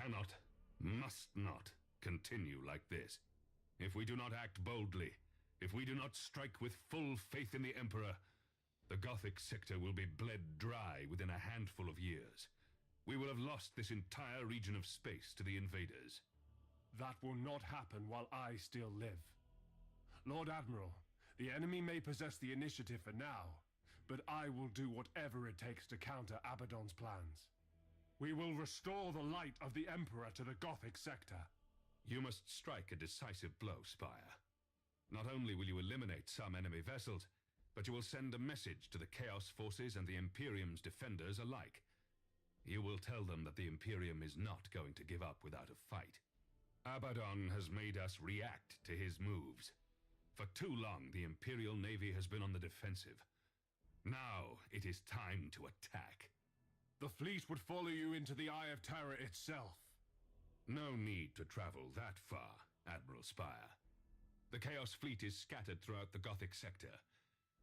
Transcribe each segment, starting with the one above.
cannot, must not continue like this. If we do not act boldly, if we do not strike with full faith in the Emperor, the Gothic sector will be bled dry within a handful of years. We will have lost this entire region of space to the invaders. That will not happen while I still live. Lord Admiral, the enemy may possess the initiative for now, but I will do whatever it takes to counter Abaddon's plans. We will restore the light of the Emperor to the Gothic sector. You must strike a decisive blow, Spire. Not only will you eliminate some enemy vessels, but you will send a message to the Chaos Forces and the Imperium's defenders alike. You will tell them that the Imperium is not going to give up without a fight. Abaddon has made us react to his moves. For too long, the Imperial Navy has been on the defensive. Now, it is time to attack. The fleet would follow you into the Eye of Terror itself. No need to travel that far, Admiral Spire. The Chaos Fleet is scattered throughout the Gothic sector,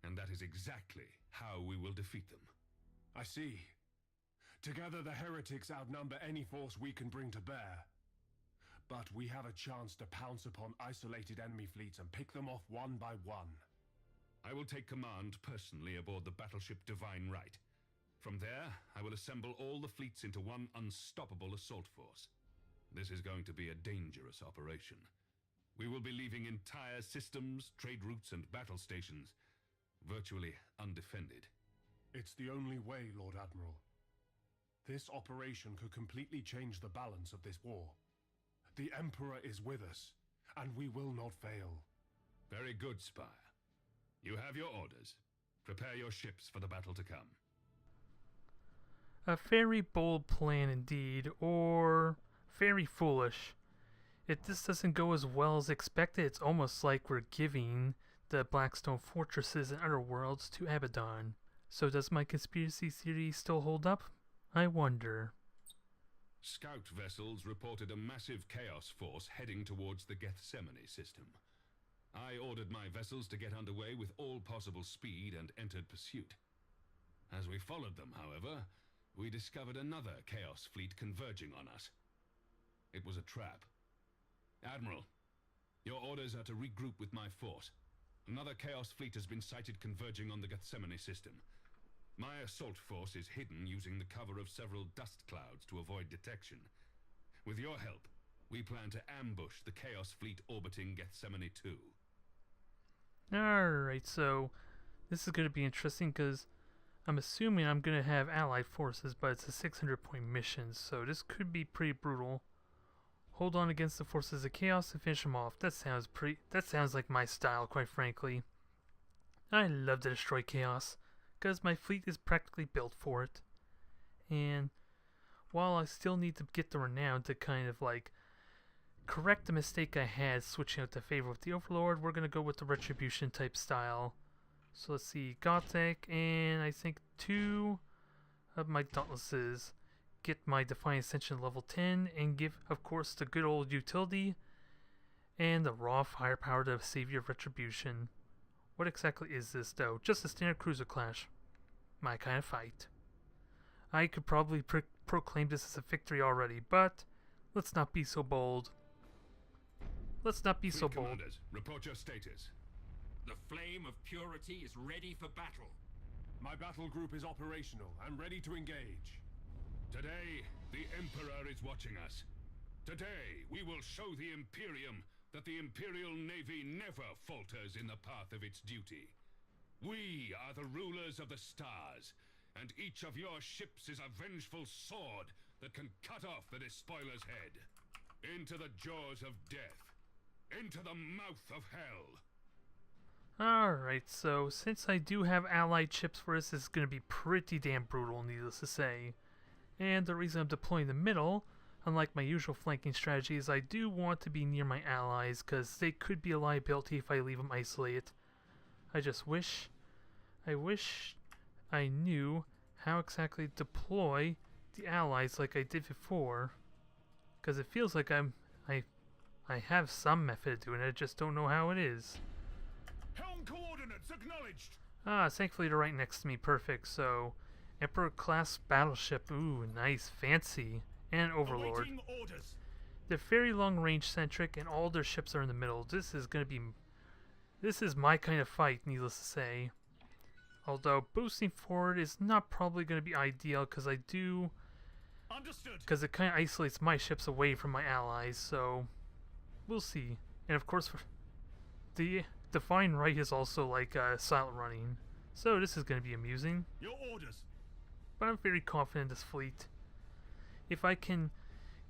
and that is exactly how we will defeat them. I see. Together the heretics outnumber any force we can bring to bear. But we have a chance to pounce upon isolated enemy fleets and pick them off one by one. I will take command personally aboard the battleship Divine Right. From there, I will assemble all the fleets into one unstoppable assault force. This is going to be a dangerous operation. We will be leaving entire systems, trade routes, and battle stations virtually undefended. It's the only way, Lord Admiral. This operation could completely change the balance of this war. The Emperor is with us, and we will not fail. Very good, Spire. You have your orders. Prepare your ships for the battle to come. A very bold plan indeed, or very foolish. If this doesn't go as well as expected, it's almost like we're giving the Blackstone fortresses and other worlds to Abaddon. So does my conspiracy theory still hold up? I wonder. Scout vessels reported a massive chaos force heading towards the Gethsemane system. I ordered my vessels to get underway with all possible speed and entered pursuit. As we followed them, however, we discovered another chaos fleet converging on us. It was a trap. Admiral, your orders are to regroup with my force. Another chaos fleet has been sighted converging on the Gethsemane system. My assault force is hidden using the cover of several dust clouds to avoid detection. With your help, we plan to ambush the Chaos Fleet orbiting Gethsemane 2. Alright, so this is going to be interesting because I'm assuming I'm going to have allied forces, but it's a 600-point mission, so this could be pretty brutal. Hold on against the forces of chaos and finish them off. That sounds like my style, quite frankly. I love to destroy chaos, because my fleet is practically built for it. And while I still need to get the renown to kind of like correct the mistake I had switching out to favor with the Overlord, we're going to go with the Retribution type style. So let's see, Gothic, and I think 2 of my Dauntlesses. Get my Defiant Ascension level 10, and give, of course, the good old utility and the raw firepower to Savior of Retribution. What exactly is this, though? Just a standard cruiser clash. My kind of fight. I could probably proclaim this as a victory already, but let's not be so bold. Let's not be so bold. Commanders, report your status. The flame of purity is ready for battle. My battle group is operational. I'm ready to engage. Today, the Emperor is watching us. Today, we will show the Imperium that the Imperial Navy never falters in the path of its duty. We are the rulers of the stars, and each of your ships is a vengeful sword that can cut off the despoiler's head. Into the jaws of death. Into the mouth of hell. Alright, so since I do have allied ships for this, it's going to be pretty damn brutal, needless to say. And the reason I'm deploying the middle, unlike my usual flanking strategy, is I do want to be near my allies, because they could be a liability if I leave them isolated. I wish I knew how exactly to deploy the allies like I did before, because it feels like I have some method of doing it, I just don't know how it is. Helm coordinates acknowledged! Thankfully they're right next to me, perfect, so Emperor class battleship, ooh, nice, fancy. and Overlord. Awaiting orders. They're very long range centric and all their ships are in the middle. This is my kind of fight, needless to say. Although boosting forward is not probably going to be ideal because Understood. because it kind of isolates my ships away from my allies, so we'll see. And of course, the Divine Right is also like silent running, so this is going to be amusing. Your orders. But I'm very confident in this fleet. If I can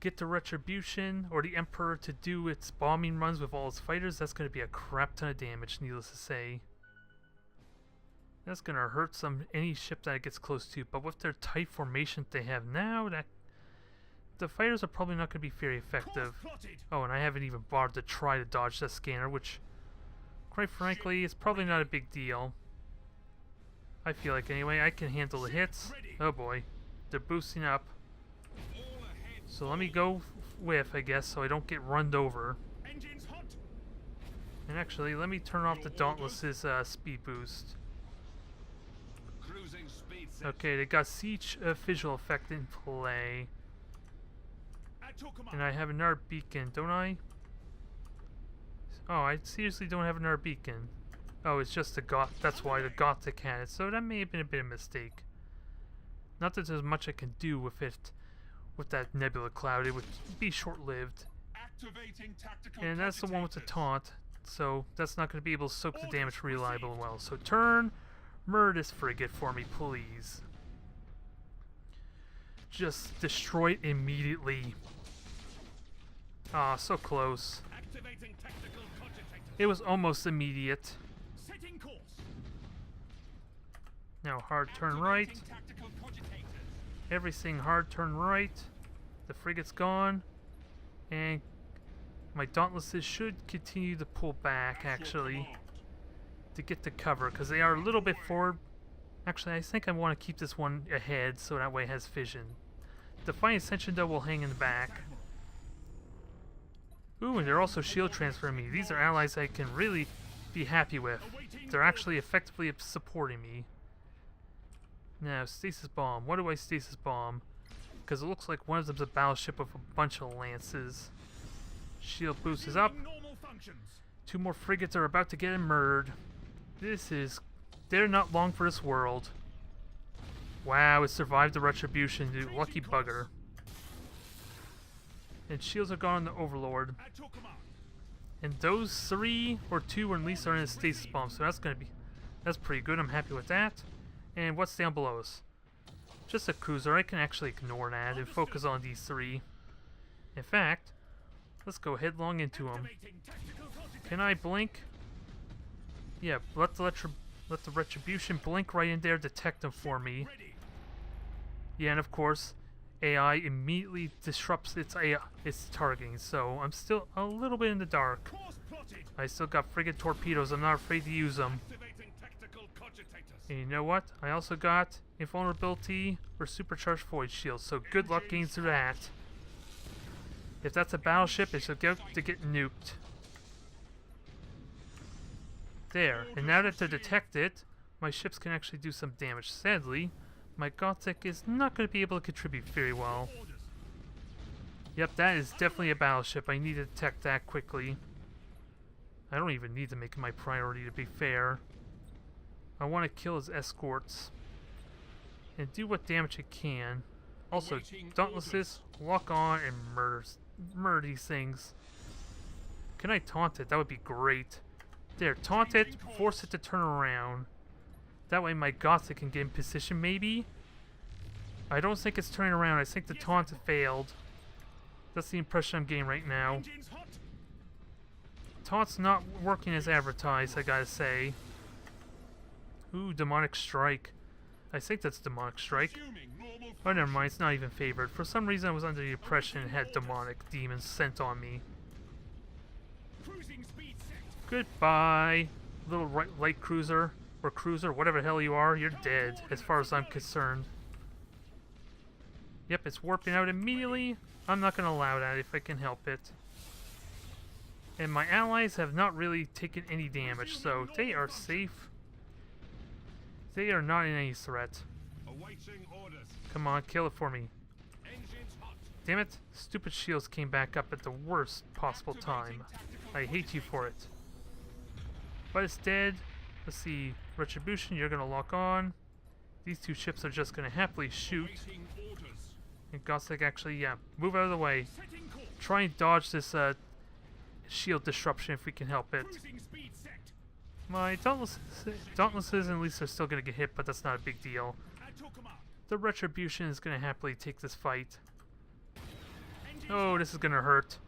get the Retribution or the Emperor to do its bombing runs with all its fighters, that's going to be a crap ton of damage, needless to say. That's going to hurt any ship that it gets close to, but with their tight formation they have now, the fighters are probably not going to be very effective. Oh, and I haven't even bothered to try to dodge that scanner, which, quite frankly, is probably not a big deal. I feel like anyway, I can handle the hits. Oh boy, they're boosting up. So let me go with, I guess, so I don't get runned over. And actually, let me turn off the Dauntless's speed boost. Okay, they got Siege visual effect in play. And I have another beacon, don't I? Oh, I seriously don't have another beacon. Oh, it's just that's why the Gothic had it. So that may have been a bit of a mistake. Not that there's much I can do with it. With that nebula cloud, it would be short-lived. And that's the one with the taunt. So that's not going to be able to soak the damage reliable and well. So murder this frigate for me, please. Just destroy it immediately. Ah, so close. It was almost immediate. Now hard turn right. Everything hard turn right. The frigate's gone. And my Dauntlesses should continue to pull back, actually, to get the cover, because they are a little bit forward. Actually, I think I want to keep this one ahead, so that way it has vision. Defiant Ascension, though, will hang in the back. Ooh, and they're also shield transferring me. These are allies I can really be happy with. They're actually effectively supporting me. Now, Stasis Bomb. What do I Stasis Bomb? Because it looks like one of them's a battleship with a bunch of lances. Shield boost is up. 2 more frigates are about to get murdered. They're not long for this world. Wow, it survived the Retribution, dude. Lucky bugger. And shields are gone on the Overlord. And those 3 or 2 at least are in a Stasis Bomb, so that's pretty good. I'm happy with that. And what's down below us? Just a cruiser. I can actually ignore that and focus on these 3. In fact, let's go headlong into them. Can I blink? Yeah, let the Retribution blink right in there, detect them for me. Yeah, and of course, AI immediately disrupts its targeting, so I'm still a little bit in the dark. I still got frigate torpedoes. I'm not afraid to use them. And you know what? I also got invulnerability or supercharged void shield, so good luck getting through that. If that's a battleship, it's going to get nuked. There, and now that they're detected, my ships can actually do some damage. Sadly, my Gothic is not going to be able to contribute very well. Yep, that is definitely a battleship. I need to detect that quickly. I don't even need to make it my priority, to be fair. I want to kill his escorts and do what damage it can. Also, Dauntlesses, lock on and murder these things. Can I taunt it? That would be great. There, taunt it, force it to turn around. That way my Gothic can get in position, maybe? I don't think it's turning around. I think the taunt failed. That's the impression I'm getting right now. Taunt's not working as advertised, I gotta say. Ooh, Demonic Strike. I think that's Demonic Strike. Oh, never mind, it's not even favored. For some reason I was under the impression it had demonic demons sent on me. Goodbye, little light cruiser, or cruiser, whatever the hell you are. You're dead, as far as I'm concerned. Yep, it's warping out immediately. I'm not going to allow that if I can help it. And my allies have not really taken any damage, so they are safe. They are not in any threat. Come on, kill it for me. Damn it. Stupid shields came back up at the worst possible time. I hate you for it. But it's dead. Let's see. Retribution, you're going to lock on. These two ships are just going to happily shoot. And Gothic actually, yeah, move out of the way. Try and dodge this shield disruption if we can help it. My dauntlesses, at least, are still going to get hit, but that's not a big deal. The Retribution is going to happily take this fight. Oh, this is going to hurt.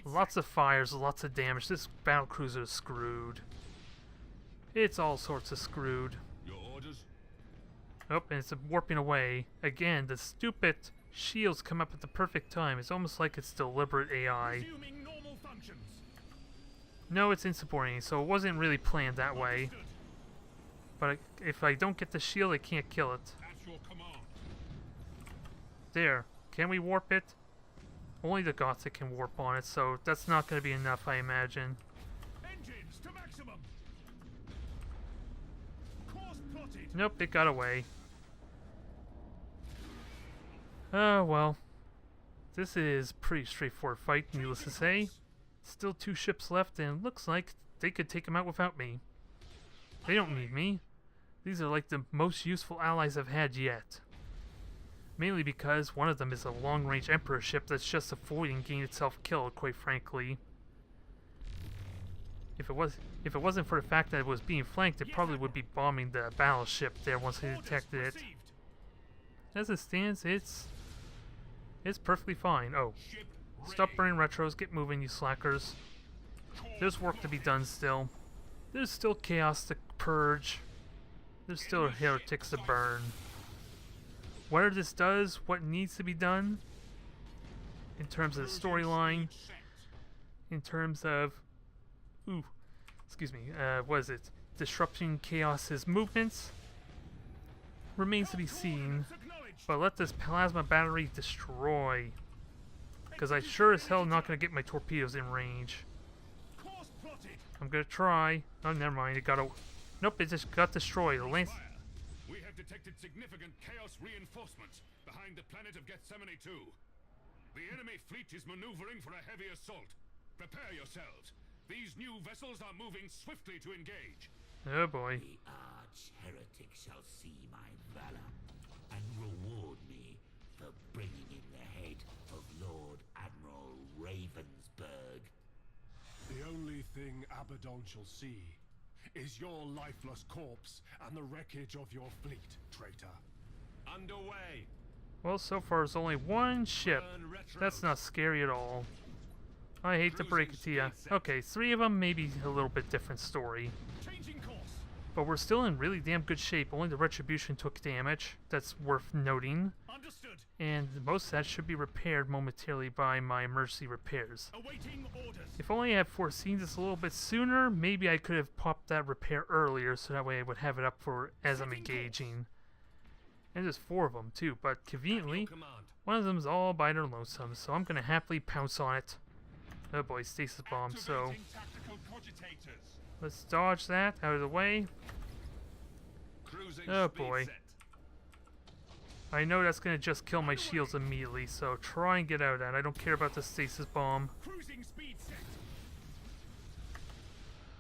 Lots of fires, lots of damage. This battlecruiser is screwed. It's all sorts of screwed. Oh, and it's warping away. Again, the stupid shields come up at the perfect time. It's almost like it's deliberate AI. No, it's insubordinating, so it wasn't really planned that way. But if I don't get the shield, I can't kill it. There. Can we warp it? Only the Gothic can warp on it, so that's not going to be enough, I imagine. Engines to maximum. Course plotted. Nope, it got away. Oh, well. This is a pretty straightforward fight, needless to say. Still 2 ships left, and looks like they could take them out without me. They don't need me. These are like the most useful allies I've had yet. Mainly because one of them is a long-range Emperor ship that's just avoiding getting itself killed, quite frankly. If it wasn't for the fact that it was being flanked, it probably would be bombing the battleship there once they detected it. As it stands, it's perfectly fine. Oh. Stop burning retros, get moving, you slackers. There's work to be done still. There's still chaos to purge. There's still heretics to burn. Whatever this does, what needs to be done, in terms of the storyline, in terms of, what is it? Disrupting Chaos's movements, remains to be seen. But let this plasma battery destroy. Because I sure as hell not going to get my torpedoes in range. I'm going to try. Oh, never mind. It got a... Nope, it just got destroyed. The lance... We have detected significant chaos reinforcements behind the planet of Gethsemane 2. The enemy fleet is maneuvering for a heavy assault. Prepare yourselves. These new vessels are moving swiftly to engage. Oh boy. The arch-heretic shall see my valor and reward me for bringing in the head of Lord Admiral Ravensburg. The only thing Abaddon shall see is your lifeless corpse and the wreckage of your fleet, traitor. Underway. Well, so far there's only one ship. That's not scary at all. I hate to break it to you. Okay, 3 of them, maybe a little bit different story. But we're still in really damn good shape. Only the Retribution took damage. That's worth noting. Understood. And most of that should be repaired momentarily by my emergency repairs. Awaiting orders. If only I had foreseen this a little bit sooner, maybe I could have popped that repair earlier, so that way I would have it up for as I'm engaging. And there's 4 of them too, but conveniently, one of them is all by their lonesome, so I'm going to happily pounce on it. Oh boy, stasis bomb, so... Let's dodge that out of the way. Oh boy. I know that's going to just kill my shields immediately, so try and get out of that. I don't care about the stasis bomb.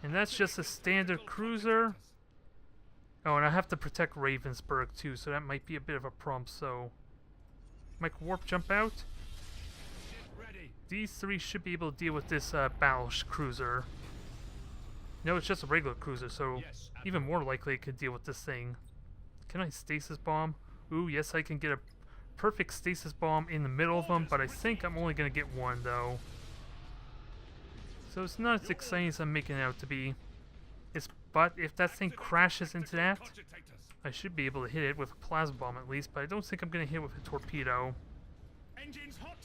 And that's just a standard cruiser. Oh, and I have to protect Ravensburg too, so that might be a bit of a problem, so... Might warp jump out. These 3 should be able to deal with this battle cruiser. No, it's just a regular cruiser, so even more likely it could deal with this thing. Can I stasis bomb? Ooh, yes, I can get a perfect stasis bomb in the middle of them, but I think I'm only going to get 1, though. So it's not as exciting as I'm making it out to be. But if that thing crashes into that, I should be able to hit it with a plasma bomb at least, but I don't think I'm going to hit it with a torpedo. Engines hot.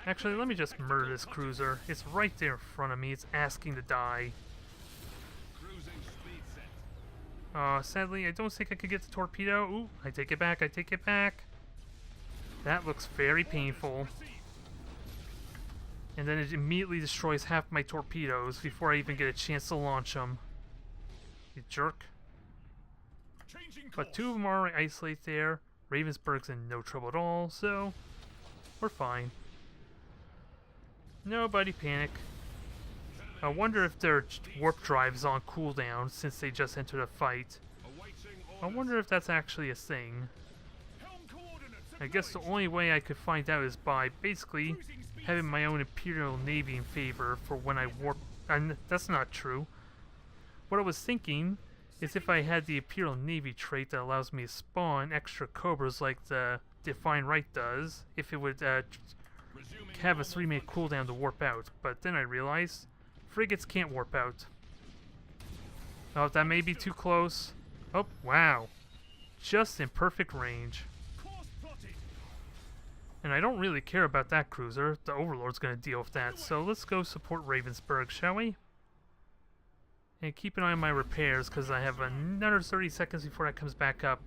Actually, let me just murder this cruiser. It's right there in front of me. It's asking to die. Sadly, I don't think I could get the torpedo. Ooh, I take it back, I take it back. That looks very painful. And then it immediately destroys half my torpedoes before I even get a chance to launch them. You jerk. But 2 of them are already isolated there. Ravensburg's in no trouble at all, so we're fine. Nobody panic. I wonder if their warp drive's on cooldown since they just entered a fight. I wonder if that's actually a thing. I guess the only way I could find out is by basically having my own Imperial Navy in favor for when I warp. And that's not true. What I was thinking is if I had the Imperial Navy trait that allows me to spawn extra Cobras like the Define Right does, if it would have a 3-minute cooldown to warp out. But then I realized frigates can't warp out. Oh, that may be too close. Oh, wow. Just in perfect range. And I don't really care about that cruiser. The Overlord's going to deal with that. So let's go support Ravensburg, shall we? And keep an eye on my repairs, because I have another 30 seconds before that comes back up.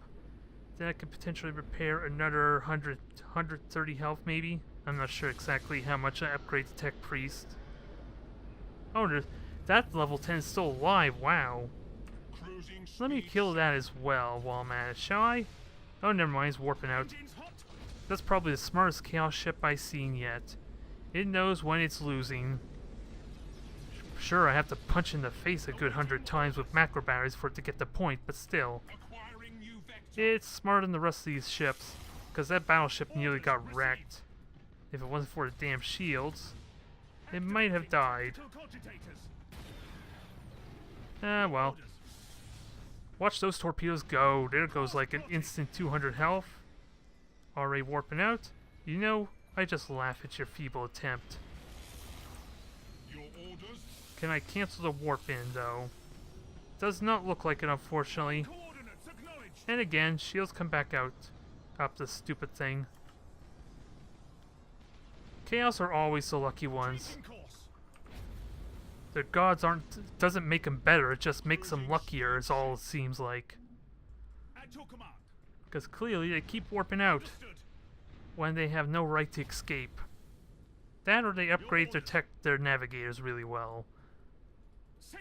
Then I could potentially repair another 130 health, maybe? I'm not sure exactly how much I upgrade to Tech Priest. Oh, that level 10 is still alive, wow. Let me kill that as well while I'm at it, shall I? Oh, never mind, it's warping out. That's probably the smartest Chaos ship I've seen yet. It knows when it's losing. Sure, I have to punch in the face a good 100 times with macro batteries for it to get the point, but still. It's smarter than the rest of these ships, because that battleship nearly got wrecked. If it wasn't for the damn shields, it might have died. Ah, well. Watch those torpedoes go. There goes like an instant 200 health. Already warping out. You know, I just laugh at your feeble attempt. Can I cancel the warp in, though? Does not look like it, unfortunately. And again, shields come back out. Up the stupid thing. Chaos are always the lucky ones. Their gods doesn't make them better, it just makes them luckier, is all it seems like. Because clearly they keep warping out when they have no right to escape. That or they upgrade their navigators really well.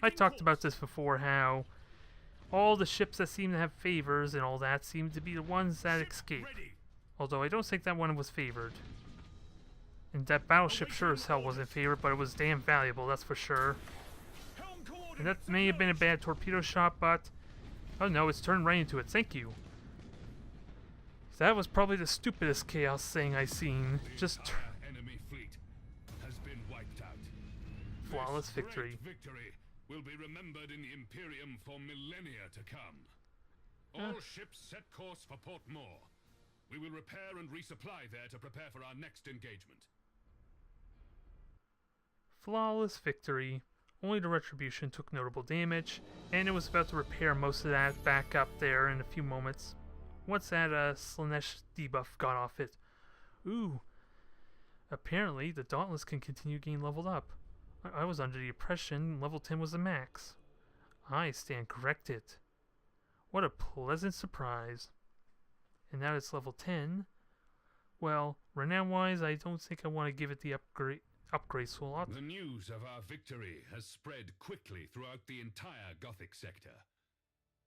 I talked about this before, how all the ships that seem to have favors and all that seem to be the ones that escape. Although I don't think that one was favored. And that battleship sure as hell wasn't favored, but it was damn valuable, that's for sure. And that may have been a bad torpedo shot, but... oh no, it's turned right into it, thank you. That was probably the stupidest Chaos thing I've seen. Just... enemy fleet has been wiped out. flawless victory. Victory will be remembered in the Imperium for millennia to come. All ships set course for Port Moore. We will repair and resupply there to prepare for our next engagement. Flawless victory. Only the Retribution took notable damage, and it was about to repair most of that back up there in a few moments. Once that Slanesh debuff got off it. Ooh. Apparently, the Dauntless can continue getting leveled up. I was under the impression level 10 was the max. I stand corrected. What a pleasant surprise. And now it's level 10. Well, renown-wise, I don't think I want to give it the upgrade slot. The news of our victory has spread quickly throughout the entire Gothic sector.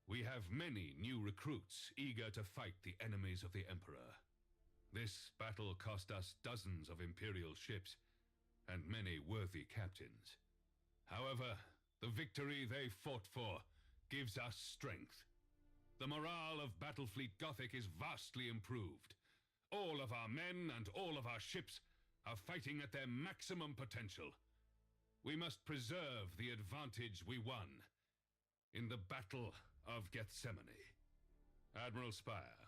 We have many new recruits eager to fight the enemies of the Emperor. This battle cost us dozens of Imperial ships and many worthy captains. However, the victory they fought for gives us strength. The morale of Battlefleet Gothic is vastly improved. All of our men and all of our ships are fighting at their maximum potential. We must preserve the advantage we won in the Battle of Gethsemane. Admiral Spire,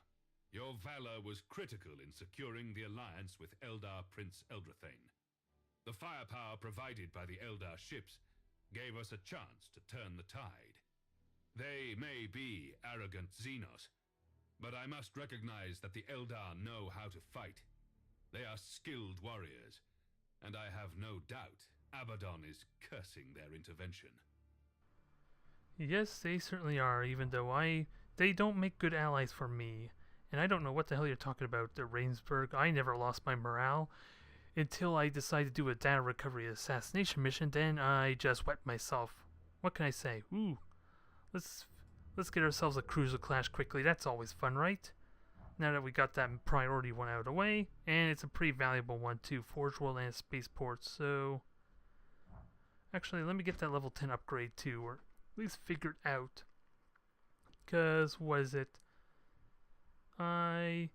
your valor was critical in securing the alliance with Eldar Prince Eldrathane. The firepower provided by the Eldar ships gave us a chance to turn the tide. They may be arrogant Xenos, but I must recognize that the Eldar know how to fight. They are skilled warriors, and I have no doubt Abaddon is cursing their intervention. Yes, they certainly are, even though they don't make good allies for me. And I don't know what the hell you're talking about, the Ravensburg. I never lost my morale until I decided to do a data recovery assassination mission, then I just wet myself. What can I say? Ooh. Let's get ourselves a cruiser clash quickly. That's always fun, right? now that we got that priority one out of the way. And it's a pretty valuable one too, Forge World and Spaceport. So actually, let me get that level 10 upgrade too, or at least figure it out. Because, what is it? I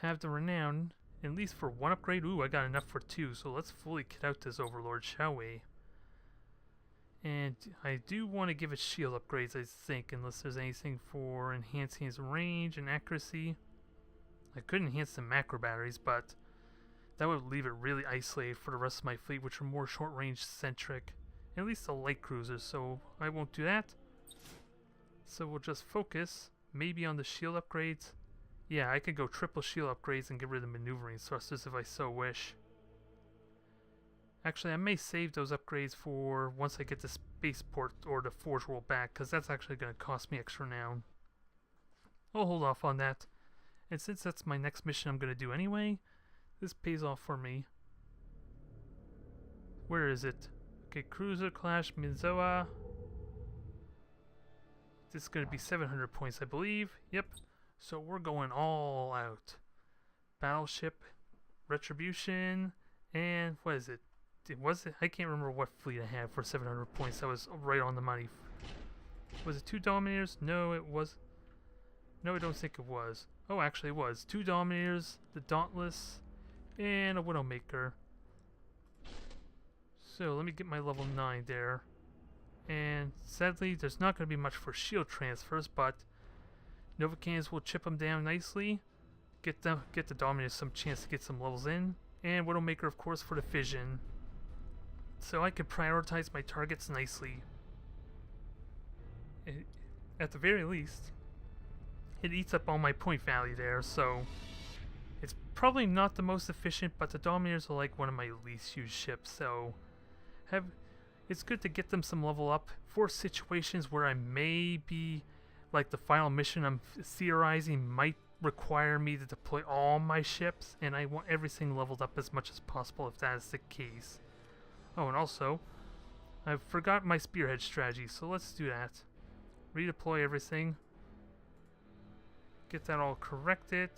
have the Renown, at least for one upgrade. Ooh, I got enough for two, so let's fully kit out this Overlord, shall we? And I do want to give it shield upgrades, I think, unless there's anything for enhancing his range and accuracy. I could enhance the macro batteries, but that would leave it really isolated for the rest of my fleet, which are more short-range centric. At least the light cruisers, so I won't do that. So we'll just focus maybe on the shield upgrades. Yeah, I could go triple shield upgrades and get rid of the maneuvering thrusters if I so wish. Actually, I may save those upgrades for once I get the spaceport or the Forge World back, because that's actually going to cost me extra now. I'll hold off on that. And since that's my next mission I'm going to do anyway, this pays off for me. Where is it? Okay, Cruiser Clash Mizoa. This is going to be 700 points, I believe. Yep. So we're going all out. Battleship, Retribution, and what is it? I can't remember what fleet I had for 700 points. That was right on the money. Was it 2 Dominators? No, it was. No, I don't think it was. Oh, actually it was. 2 Dominators, the Dauntless, and a Widowmaker. So let me get my level 9 there. And sadly, there's not going to be much for shield transfers, but Nova Cannons will chip them down nicely. Get the Dominators some chance to get some levels in. And Widowmaker, of course, for the fission. So I could prioritize my targets nicely. At the very least, it eats up all my point value there, so it's probably not the most efficient, but the Dominators are like one of my least used ships, so it's good to get them some level up for situations where I may be, like the final mission I'm theorizing might require me to deploy all my ships, and I want everything leveled up as much as possible if that is the case. Oh, and also, I forgot my spearhead strategy, so let's do that. Redeploy everything. Get that all corrected.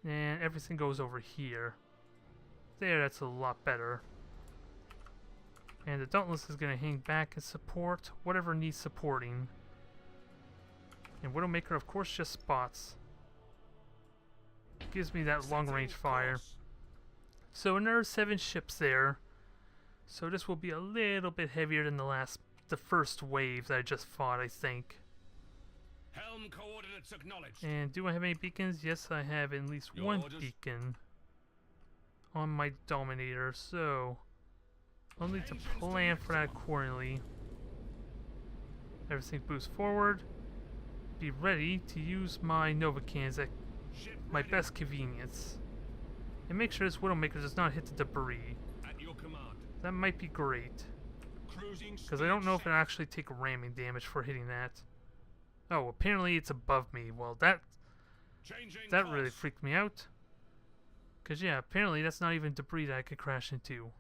And everything goes over here. There, that's a lot better. And the Dauntless is going to hang back and support whatever needs supporting. And Widowmaker, of course, just spots. Gives me that long-range fire. So another 7 ships there. So this will be a little bit heavier than the first wave that I just fought, I think. Helm coordinates acknowledged. And do I have any beacons? Yes, I have at least one beacon on my Dominator. So I'll need to plan for that accordingly. Everything boosts forward. Be ready to use my Nova Cannons at my best convenience. And make sure this Widowmaker does not hit the debris. At your command. That might be great. Because I don't know if it actually take ramming damage for hitting that. Oh, apparently it's above me. Well, that really freaked me out. Because yeah, apparently that's not even debris that I could crash into.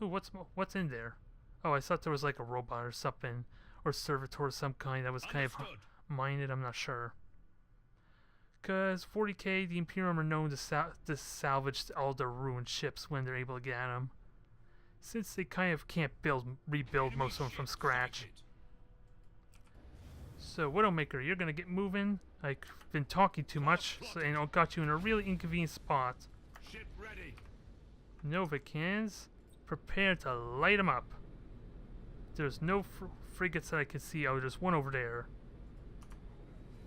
Ooh, what's in there? Oh, I thought there was like a robot or something, or servitor of some kind that was kind of minded. I'm not sure. Because 40k, the Imperium are known to salvage all their ruined ships when they're able to get at them. Since they kind of can't rebuild most of them from scratch. So, Widowmaker, you're going to get moving. I've been talking too much, so I got you in a really inconvenient spot. Ship ready. Nova Cannons, prepare to light them up. There's no frigates that I can see. Oh, there's one over there.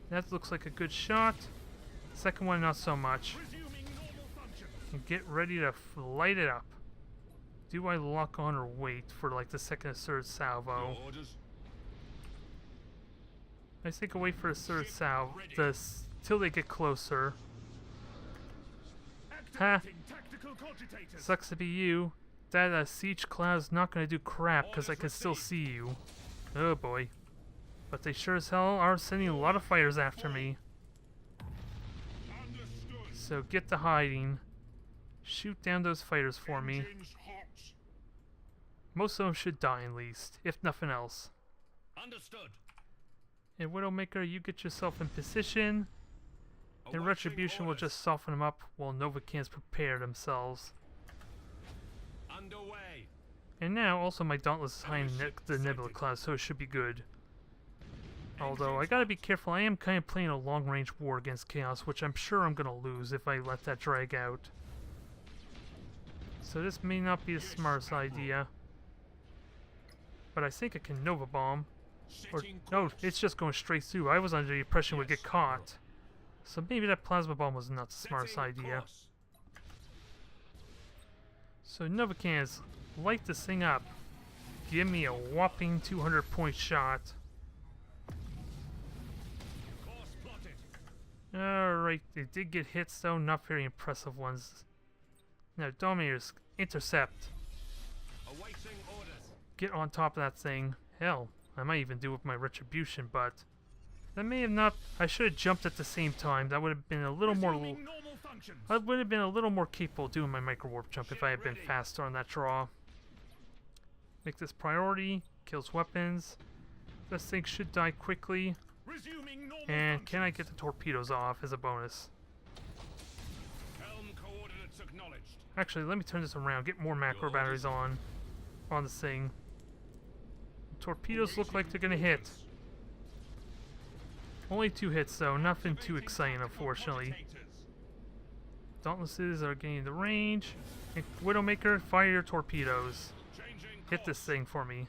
That looks like a good shot. Second one, not so much. And get ready to light it up. Do I lock on or wait for like the second or third salvo? I think I'll wait for the third salvo till they get closer. Ha! Sucks to be you. That siege cloud is not going to do crap because I can still see you. Oh boy. But they sure as hell are sending a lot of fighters after me. So get to hiding. Shoot down those fighters for me. Most of them should die at least, if nothing else. Understood. And Widowmaker, you get yourself in position. And Retribution will just soften them up while Novacans prepare themselves. Underway. And now, also my Dauntless is high in the Nebula class, so it should be good. Although, I gotta be careful, I am kind of playing a long-range war against Chaos, which I'm sure I'm gonna lose if I let that drag out. So this may not be the smartest idea. But I think I can Nova Bomb. Or, no, it's just going straight through. I was under the impression we'd get caught. So maybe that Plasma Bomb was not the smartest idea. So Novacans, light this thing up. Give me a whopping 200-point shot. Alright, they did get hits though, not very impressive ones. Now Dominators, intercept. Awaiting orders. Get on top of that thing. Hell, I might even do it with my Retribution, but that may have not. I should have jumped at the same time. That would have been a little more. I would have been a little more capable of doing my micro warp jump if I had been faster on that draw. Make this priority. Kills weapons. This thing should die quickly. And can I get the torpedoes off as a bonus? Helm coordinates acknowledged. Actually, let me turn this around. Get more macro batteries on this thing. Torpedoes look like they're gonna hit. Only 2 hits though, nothing too exciting unfortunately. Dauntlesses are gaining the range. And Widowmaker, fire your torpedoes. Hit this thing for me.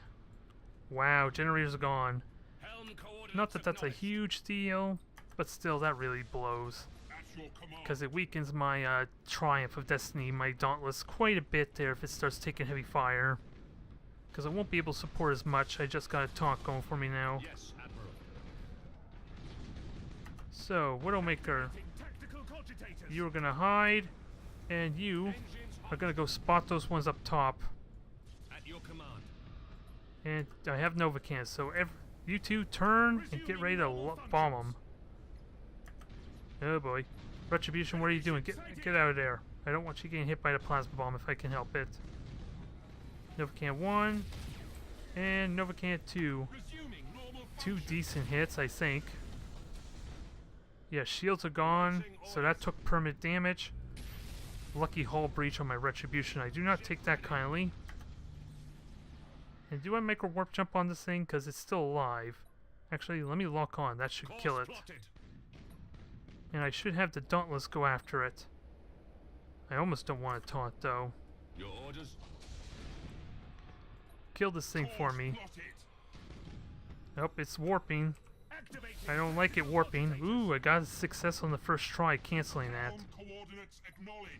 Wow, generators are gone. Not that that's a huge deal, but still that really blows. Because it weakens my Triumph of Destiny, my Dauntless, quite a bit there if it starts taking heavy fire. Because I won't be able to support as much. I just got a taunt going for me now. Yes, Admiral. So, Widowmaker, you're gonna hide, and you are gonna go spot those ones up top. At your command. And I have Novacans, so you two turn and get ready to bomb them. Oh boy. Retribution, what are you doing? Get out of there. I don't want you getting hit by the plasma bomb if I can help it. Novacan 1 and Novacan 2. 2 decent hits, I think. Yeah, shields are gone, so that took permanent damage. Lucky hull breach on my Retribution. I do not take that kindly. And do I make a warp jump on this thing? Because it's still alive. Actually, let me lock on. That should kill it. And I should have the Dauntless go after it. I almost don't want to taunt, though. Your orders? Kill this thing for me. Nope, it's warping. I don't like it warping. Ooh, I got a success on the first try, canceling that.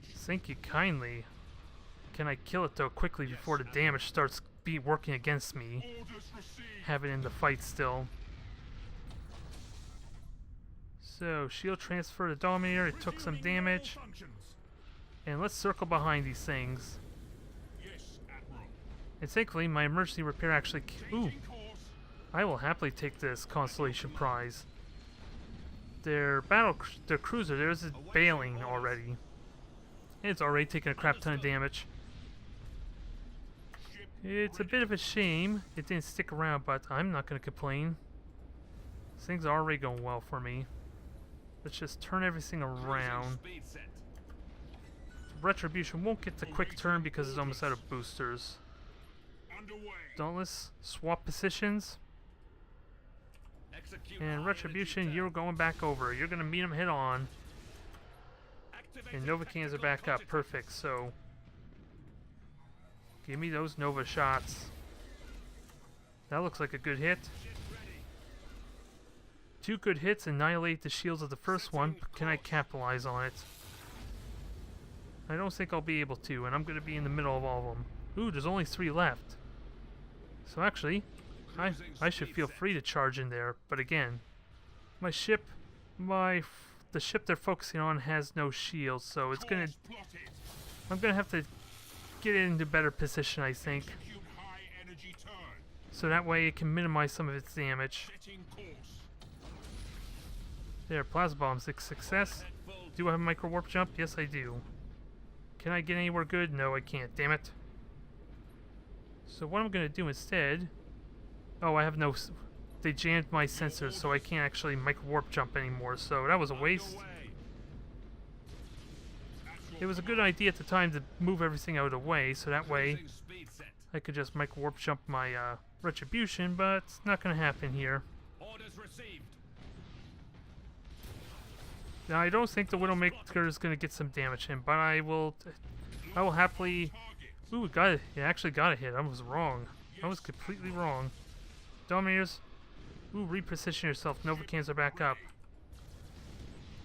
Thank you kindly. Can I kill it, though, quickly before the damage starts working against me? Have it in the fight still. So, shield transfer to Dominator. It took some damage. And let's circle behind these things. And thankfully, my emergency repair actually... Ooh! I will happily take this constellation prize. Their cruiser, there's is bailing already. And it's already taking a crap ton of damage. It's a bit of a shame it didn't stick around, but I'm not going to complain. Things are already going well for me. Let's just turn everything around. Retribution won't get the quick turn because it's almost out of boosters. Dauntless, swap positions. And Retribution, you're going back over. You're going to meet them head on. And Novacans are back up. Perfect, so... Give me those Nova shots. That looks like a good hit. 2 good hits annihilate the shields of the first one. Can I capitalize on it? I don't think I'll be able to, and I'm going to be in the middle of all of them. Ooh, there's only 3 left. So actually, I should feel free to charge in there. But again, my ship, the ship they're focusing on has no shields, so it's gonna. I'm gonna have to get it into better position, I think. So that way it can minimize some of its damage. There, plasma bomb's a success. Do I have a micro warp jump? Yes, I do. Can I get anywhere good? No, I can't. Damn it. So what I'm gonna do instead... Oh, I have no... They jammed my sensors, so I can't actually micro warp jump anymore, so that was a waste. It was a good idea at the time to move everything out of the way, so that way Increasing speed set. I could just micro warp jump my retribution, but it's not going to happen here. Orders received. Now I don't think the Widowmaker is going to get some damage in, but I will happily. Ooh, got it. It actually got a hit. I was wrong. I was completely wrong. Dominators. Ooh, reposition yourself. Novacans are back up.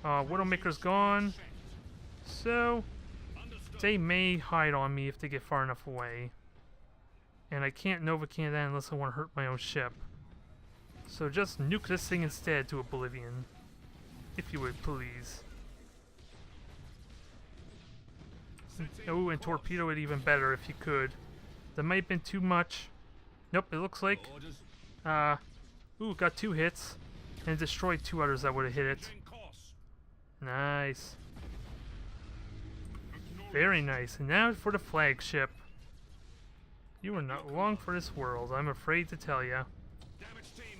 Widowmaker's gone. So they may hide on me if they get far enough away. And I can't Novacan that unless I want to hurt my own ship. So just nuke this thing instead to oblivion. If you would, please. Oh, and torpedo it even better if you could. That might have been too much. Nope, it looks like. Ooh, got 2 hits. And destroyed 2 others that would have hit it. Nice. Very nice. And now for the flagship. You are not long for this world, I'm afraid to tell ya.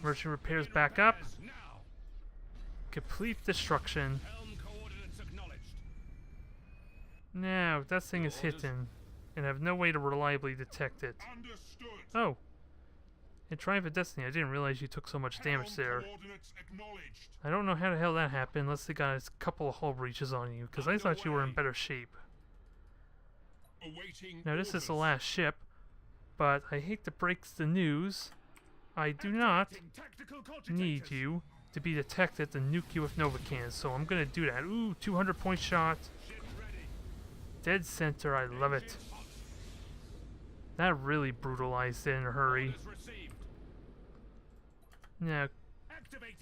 Merchant repairs back up. Complete destruction. Now, that thing is hitting, and I have no way to reliably detect it. Oh. In Triumph of Destiny, I didn't realize you took so much damage there. I don't know how the hell that happened unless they got a couple of hull breaches on you, because I thought you were in better shape. Now, this is the last ship, but I hate to break the news. I do not need you to be detected to nuke you with Novacans, so I'm gonna do that. Ooh, 200-point shot. Dead center, I love it. That really brutalized it in a hurry. Now,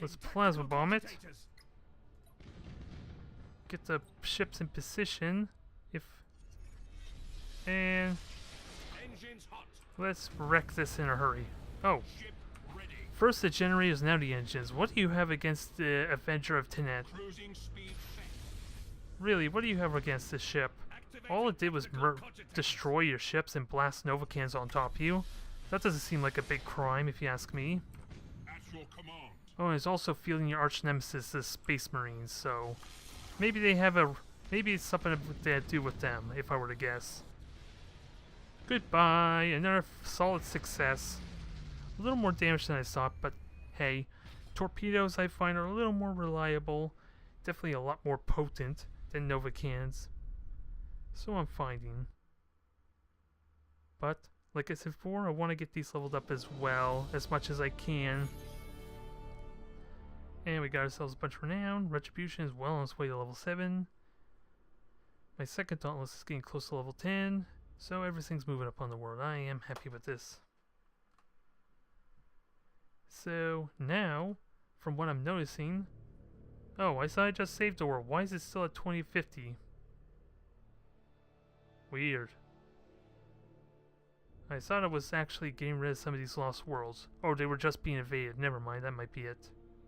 let's plasma bomb it. Get the ships in position. And let's wreck this in a hurry. Oh. First the generators, now the engines. What do you have against the Avenger of Tenet? Really, what do you have against this ship? All it did was destroy your ships and blast Novacans on top of you. That doesn't seem like a big crime, if you ask me. Oh, and it's also fielding your arch nemesis, the Space Marines, so maybe they have maybe it's something to do with them, if I were to guess. Goodbye, another solid success. A little more damage than I thought, but hey, torpedoes I find are a little more reliable, definitely a lot more potent than Novacans. So I'm finding. But, like I said before, I want to get these leveled up as well, as much as I can. And we got ourselves a bunch of renown. Retribution is well on its way to level 7. My second Dauntless is getting close to level 10. So everything's moving up on the world. I am happy with this. So now, from what I'm noticing... Oh, I thought I just saved the world. Why is it still at 2050? Weird. I thought it was actually getting rid of some of these lost worlds. Or they were just being invaded. Never mind, that might be it.